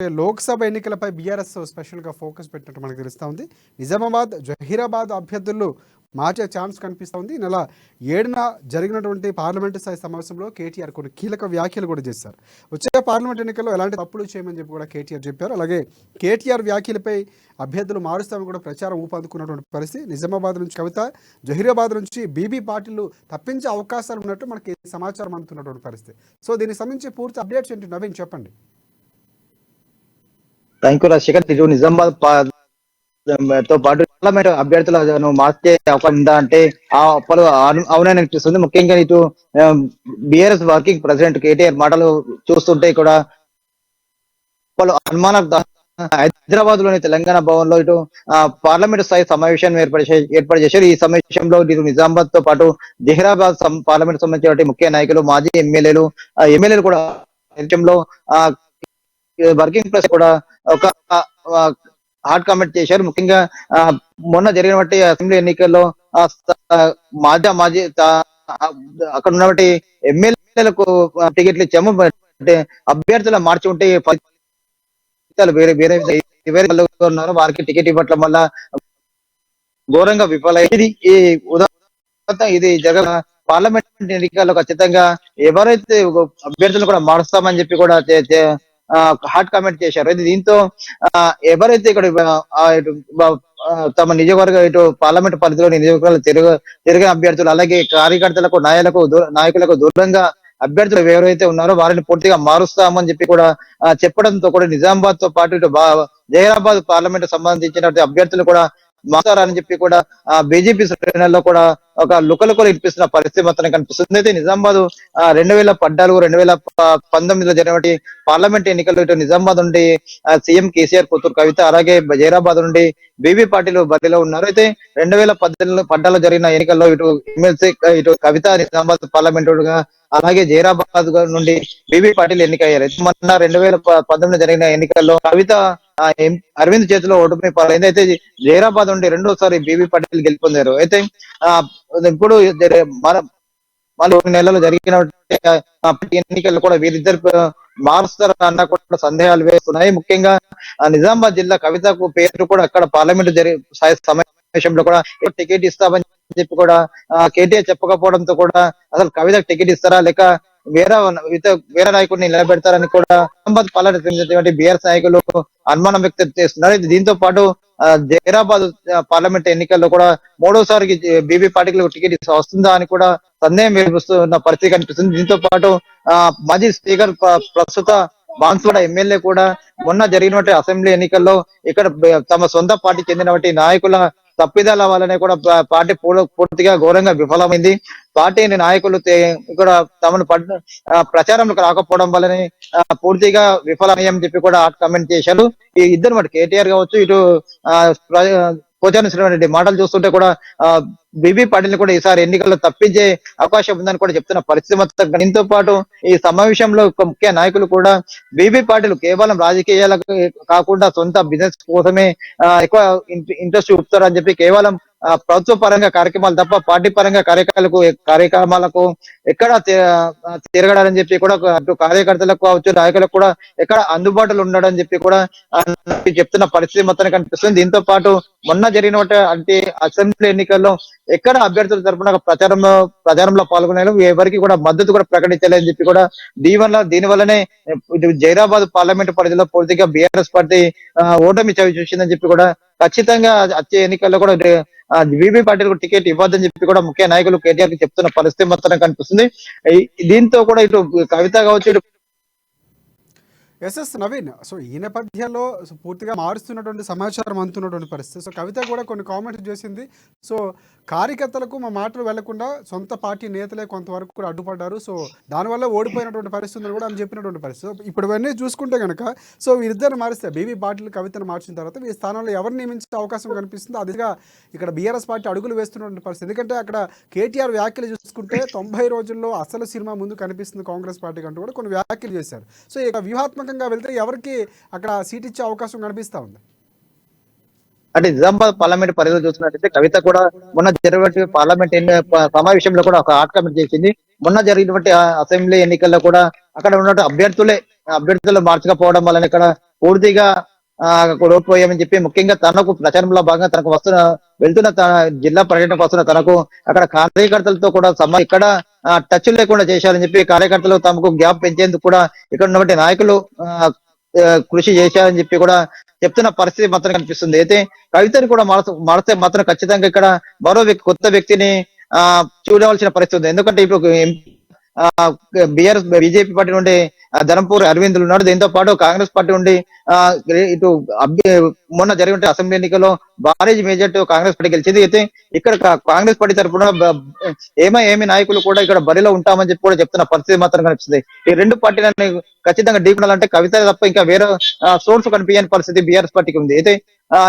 లోక్సభ ఎన్నికలపై బీఆర్ఎస్ స్పెషల్గా ఫోకస్ పెట్టినట్టు మనకు తెలుస్తూ ఉంది. నిజామాబాద్, జహీరాబాద్ అభ్యర్థులు మార్చే ఛాన్స్ కనిపిస్తూ ఉంది. నెల 7న జరిగినటువంటి పార్లమెంటు స్థాయి సమావేశంలో కేటీఆర్ కొన్ని కీలక వ్యాఖ్యలు కూడా చేశారు. వచ్చే పార్లమెంట్ ఎన్నికల్లో ఎలాంటి తప్పులు చేయమని చెప్పి కూడా కేటీఆర్ చెప్పారు. అలాగే కేటీఆర్ వ్యాఖ్యలపై అభ్యర్థులు మారుస్తామని కూడా ప్రచారం ఊపందుకున్నటువంటి పరిస్థితి. నిజామాబాద్ నుంచి కవిత, జహీరాబాద్ నుంచి బీబీ పాటిల్ తప్పించే అవకాశాలు ఉన్నట్టు మనకి సమాచారం అందుతున్నటువంటి పరిస్థితి. సో దీనికి సంబంధించి పూర్తి అప్డేట్స్ ఏంటి నవీన్ చెప్పండి. Thank you Rajasekhar. ఇటు నిజామాబాద్ తో పాటు పార్లమెంట్ అభ్యర్థులను మార్చే అవకాశం ఉందా అంటే ఆ పలు అవునని అనిపిస్తుంది. ముఖ్యంగా ఇటు బిఆర్ఎస్ వర్కింగ్ ప్రెసిడెంట్ కేటీఆర్ మాటలు చూస్తుంటే కూడా పలు అనుమానాలు హైదరాబాద్ లోని తెలంగాణ భవన్ లో ఇటు పార్లమెంట్ స్థాయి సమావేశాన్ని ఏర్పాటు చేశారు. ఈ సమావేశంలో ఇటు నిజామాబాద్ తో పాటు జహీరాబాద్ పార్లమెంట్ సంబంధించిన ముఖ్య నాయకులు, మాజీ ఎమ్మెల్యేలు కూడా వర్కింగ్ ప్రెస్ కూడా ఒక హాట్ కామెంట్ చేశారు. ముఖ్యంగా మొన్న జరిగినటువంటి అసెంబ్లీ ఎన్నికల్లో మాజీ అక్కడ ఉన్నటువంటి ఎమ్మెల్యేలకు టికెట్లు ఇచ్చాము, అభ్యర్థులు మార్చి ఉంటే వేరే వేరే ఉన్నారు, వారికి టికెట్ ఇవ్వట్ల వల్ల ఘోరంగా విఫలమైంది. ఈ ఉదాహరణ ఇది జగన్ పార్లమెంట్ ఎన్నికల్లో ఖచ్చితంగా ఎవరైతే అభ్యర్థులు కూడా మారుస్తామని చెప్పి కూడా హాట్ కామెంట్ చేశారు. దీంతో ఎవరైతే ఇక్కడ తమ నియోజకవర్గ ఇటు పార్లమెంట్ పరిధిలోని నియోజకవర్గాలు తిరిగిన అభ్యర్థులు, అలాగే కార్యకర్తలకు నాయకులకు దూరంగా అభ్యర్థులు ఎవరైతే ఉన్నారో వారిని పూర్తిగా మారుస్తామని చెప్పి కూడా చెప్పడంతో కూడా నిజామాబాద్ తో పాటు ఇటు జహీరాబాద్ పార్లమెంట్ సంబంధించిన అభ్యర్థులు కూడా మారుతారని చెప్పి కూడా బీజేపీ శ్రేణుల్లో కూడా ఒక లుకలుకలు ఇప్పిస్తున్న పరిస్థితి మాత్రం కనిపిస్తుంది. అయితే నిజామాబాద్ 2014-2019 జరిగినటువంటి పార్లమెంట్ ఎన్నికల్లో ఇటు నిజామాబాద్ నుండి సీఎం కేసీఆర్ కూతురు కవిత, అలాగే జహీరాబాద్ నుండి బీబీ పాటిల్ బదిలో ఉన్నారు. అయితే 2014 జరిగిన ఎన్నికల్లో ఇటు ఎమ్మెల్సీ ఇటు కవిత నిజామాబాద్ పార్లమెంట్ గా, అలాగే జహీరాబాద్ నుండి బీబీ పాటిల్ ఎన్నికయ్యారు. మొన్న 2019 జరిగిన ఎన్నికల్లో కవిత అరవింద్ చేతిలో ఓటమి పాలైంది. అయితే జహీరాబాద్ నుండి రెండోసారి బీబీ పాటిల్ గెలుపొందారు. అయితే ఇప్పుడు మళ్ళీ 1 నెలలు జరిగిన ఎన్నికల్లో కూడా వీరిద్దరు మారుస్తారు అన్న కూడా సందేహాలు వేస్తున్నాయి. ముఖ్యంగా నిజామాబాద్ జిల్లా కవితకు పేరు కూడా అక్కడ పార్లమెంట్ సమావేశంలో కూడా టికెట్ ఇస్తామని చెప్పి కూడా కేటీఆర్ చెప్పకపోవడంతో కూడా అసలు కవితకు టికెట్ ఇస్తారా లేక వేరే నాయకుడిని నిలబెడతారని కూడా నిజామాబాద్ పార్లమెంట్ బీఆర్ఎస్ నాయకులు అనుమానం వ్యక్తం చేస్తున్నారు. దీంతో పాటు జహీరాబాద్ పార్లమెంట్ ఎన్నికల్లో కూడా 3వసారికి బీబీ పాటిల్ టికెట్ వస్తుందా అని కూడా సందేహం వెలిపిస్తున్న పరిస్థితి కనిపిస్తుంది. దీంతో పాటు మాజీ స్పీకర్ ప్రస్తుత బాన్సువాడ ఎమ్మెల్యే కూడా మొన్న జరిగినటువంటి అసెంబ్లీ ఎన్నికల్లో ఇక్కడ తమ సొంత పార్టీకి చెందినటువంటి నాయకుల తప్పిదాల వల్లనే కూడా పార్టీ పూర్తిగా ఘోరంగా విఫలమైంది. పార్టీ నాయకులు ఇక్కడ తమను ప్రచారంలోకి రాకపోవడం వల్లనే పూర్తిగా విఫలమయ్యని చెప్పి కూడా కామెంట్ చేశారు. ఈ ఇద్దరు కేటీఆర్ కావచ్చు, ఇటు పోచారం శ్రీనివాస్ రెడ్డి మాటలు చూస్తుంటే కూడా బీబీ పాటిల్ కూడా ఈసారి ఎన్నికల్లో తప్పించే అవకాశం ఉందని కూడా చెప్తున్న పరిస్థితి మొత్తం. దీంతో పాటు ఈ సమావేశంలో ముఖ్య నాయకులు కూడా బీబీ పాటిల్ కేవలం రాజకీయాలకు కాకుండా సొంత బిజినెస్ కోసమే ఎక్కువ ఇంట్రెస్ట్ చూపుతారని చెప్పి కేవలం ప్రభుత్వ పరంగా కార్యక్రమాలు తప్ప పార్టీ పరంగా కార్యక్రమాలకు ఎక్కడ తిరగడాలని చెప్పి కూడా అటు కార్యకర్తలకు కావచ్చు, నాయకులకు కూడా ఎక్కడ అందుబాటులో ఉండడని చెప్పి కూడా చెప్తున్న పరిస్థితి మొత్తం కనిపిస్తుంది. దీంతో పాటు మొన్న జరిగినటువంటి అసెంబ్లీ ఎన్నికల్లో ఎక్కడ అభ్యర్థుల తరఫున ప్రచారంలో పాల్గొనే ఎవరికి కూడా మద్దతు కూడా ప్రకటించలేదని చెప్పి కూడా దీని వల్లనే జహీరాబాద్ పార్లమెంట్ పరిధిలో పూర్తిగా బీఆర్ఎస్ పార్టీ ఓటమి చవి చూసిందని చెప్పి కూడా ఖచ్చితంగా వచ్చే ఎన్నికల్లో కూడా బీబీ పాటిల్ టికెట్ ఇవ్వద్దని చెప్పి కూడా ముఖ్య నాయకులు కేటీఆర్ కి చెప్తున్న పరిస్థితి మొత్తం కనిపిస్తుంది. దీంతో కూడా ఇటు కవిత కావచ్చు, ఇటు ఎస్ఎస్ నవీన్, సో ఈ నేపథ్యంలో పూర్తిగా మారుస్తున్నటువంటి సమాచారం అందుతున్నటువంటి పరిస్థితి. సో కవిత కూడా కొన్ని కామెంట్స్ చేసింది. సో కార్యకర్తలకు మా మాటలు వెళ్లకుండా సొంత పార్టీ నేతలే కొంతవరకు కూడా అడ్డుపడ్డారు, సో దానివల్ల ఓడిపోయినటువంటి పరిస్థితులు కూడా అని చెప్పినటువంటి పరిస్థితి. ఇప్పుడు ఇవన్నీ చూసుకుంటే కనుక సో వీరిద్దరిని మారిస్తే బీబీ పాటిల్ కవితను మార్చిన తర్వాత ఈ స్థానంలో ఎవరు నియమించే అవకాశం కనిపిస్తుందో అదిగా ఇక్కడ బీఆర్ఎస్ పార్టీ అడుగులు వేస్తున్నటువంటి పరిస్థితి. ఎందుకంటే అక్కడ కేటీఆర్ వ్యాఖ్యలు చూసుకుంటే 90 రోజుల్లో అసలు సినిమా ముందు కనిపిస్తుంది కాంగ్రెస్ పార్టీకి అంటూ కూడా కొన్ని వ్యాఖ్యలు చేశారు. సో ఇక వ్యూహాత్మకంగా వెళ్తే ఎవరికి అక్కడ సీట్ ఇచ్చే అవకాశం కనిపిస్తా ఉంది? అంటే నిజామాబాద్ పార్లమెంట్ పరిధిలో చూసినట్టయితే కవిత కూడా మొన్న జరిగినటువంటి పార్లమెంట్ సమావేశంలో కూడా ఒక హాట్ కామెంట్ చేసింది. మొన్న జరిగినటువంటి అసెంబ్లీ ఎన్నికల్లో కూడా అక్కడ ఉన్నటువంటి అభ్యర్థులు మార్చకపోవడం వలన ఇక్కడ పూర్తిగా కోల్పోయామని చెప్పి, ముఖ్యంగా తనకు ప్రచారంలో భాగంగా తనకు వెళ్తున్న జిల్లా పర్యటనకు వస్తున్న తనకు అక్కడ కార్యకర్తలతో కూడా ఇక్కడ టచ్ లేకుండా చేశారని చెప్పి, కార్యకర్తలు తమకు గ్యాప్ పెంచేందుకు కూడా ఇక్కడ ఉన్నటువంటి నాయకులు కృషి చేశారని చెప్పి కూడా చెప్తున్న పరిస్థితి మాత్రం కనిపిస్తుంది. అయితే కవితని కూడా మారితే మాత్రం ఖచ్చితంగా ఇక్కడ మరో కొత్త వ్యక్తిని చూడవలసిన పరిస్థితి ఉంది. ఎందుకంటే ఇప్పుడు బీజేపీ పార్టీ నుండి ధరంపూర్ అరవింద్ ఉన్నాడు. దీంతో పాటు కాంగ్రెస్ పార్టీ నుండి ఇటు మొన్న జరిగిన అసెంబ్లీ ఎన్నికల్లో భారీ మెజార్టీ కాంగ్రెస్ పార్టీ గెలిచింది. అయితే ఇక్కడ కాంగ్రెస్ పార్టీ తరఫున ఏమి నాయకులు కూడా ఇక్కడ బరిలో ఉంటామని చెప్పి కూడా చెప్తున్న పరిస్థితి మాత్రం కనిపిస్తుంది. ఈ రెండు పార్టీలను ఖచ్చితంగా ఢీకొనాలంటే కవిత తప్ప ఇంకా వేరే సోర్స్ కనిపించని పరిస్థితి బీఆర్ఎస్ పార్టీకి ఉంది. అయితే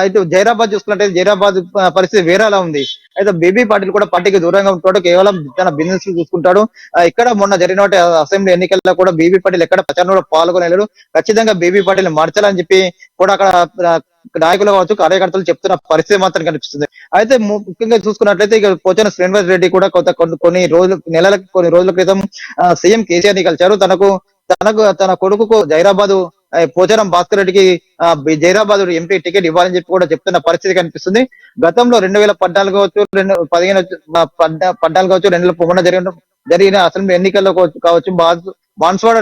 ఇటు జైరాబాద్ చూసుకున్నట్టే జైరాబాద్ పరిస్థితి వేరేలా ఉంది. అయితే బీబీ పాటిల్ కూడా పార్టీకి దూరంగా ఉంటాడు, కేవలం తన బిజినెస్ చూసుకుంటాడు. ఇక్కడ మొన్న జరిగిన అసెంబ్లీ ఎన్నికల్లో కూడా బీబీ పాటిల్ ఎక్కడ ప్రచారంలో పాల్గొనలేడు. ఖచ్చితంగా బీబీ పాటిల్ మార్చాలని చెప్పి కూడా అక్కడ నాయకులు కావచ్చు, కార్యకర్తలు చెప్తున్న పరిస్థితి మాత్రం కనిపిస్తుంది. అయితే ముఖ్యంగా చూసుకున్నట్లయితే ఇక పోచారం శ్రీనివాస్ రెడ్డి కూడా కొన్ని రోజుల క్రితం సీఎం కేసీఆర్ ని కలిశారు. తన కొడుకుకు జైరాబాద్ పోచారం భాస్కర్ రెడ్డికి జైరాబాద్ ఎంపీ టికెట్ ఇవ్వాలని చెప్పి కూడా చెప్తున్న పరిస్థితి కనిపిస్తుంది. గతంలో 2014 కావచ్చు, 2014 కావచ్చు, 2013 జరిగిన అసెంబ్లీ ఎన్నికల్లో కావచ్చు, బాన్స్వాడ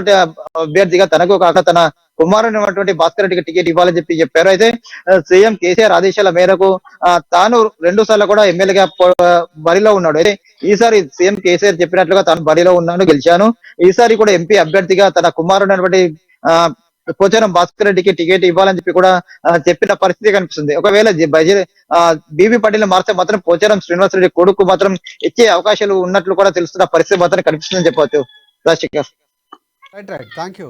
అభ్యర్థిగా తనకు కాక తన కుమారుడు భాస్కర్ రెడ్డికి టికెట్ ఇవ్వాలని చెప్పారు. అయితే సీఎం కేసీఆర్ ఆదేశాల మేరకు తాను 2 సార్లు కూడా ఎమ్మెల్యేగా బరిలో ఉన్నాడు. అయితే ఈసారి సీఎం కేసీఆర్ చెప్పినట్లుగా తాను బరిలో ఉన్నాను, గెలిచాను. ఈసారి కూడా ఎంపీ అభ్యర్థిగా తన కుమారుడు పోచారం భాస్కర్ రెడ్డికి టికెట్ ఇవ్వాలని చెప్పి కూడా చెప్పిన పరిస్థితి కనిపిస్తుంది. ఒకవేళ బీబీ పాటిల్ మార్చే మాత్రం పోచారం శ్రీనివాస్ రెడ్డి కొడుకు మాత్రం ఇచ్చే అవకాశాలు ఉన్నట్లు కూడా తెలుస్తున్న పరిస్థితి మాత్రం కనిపిస్తుందని చెప్పవచ్చు. రాజశేఖర్. Right thank you.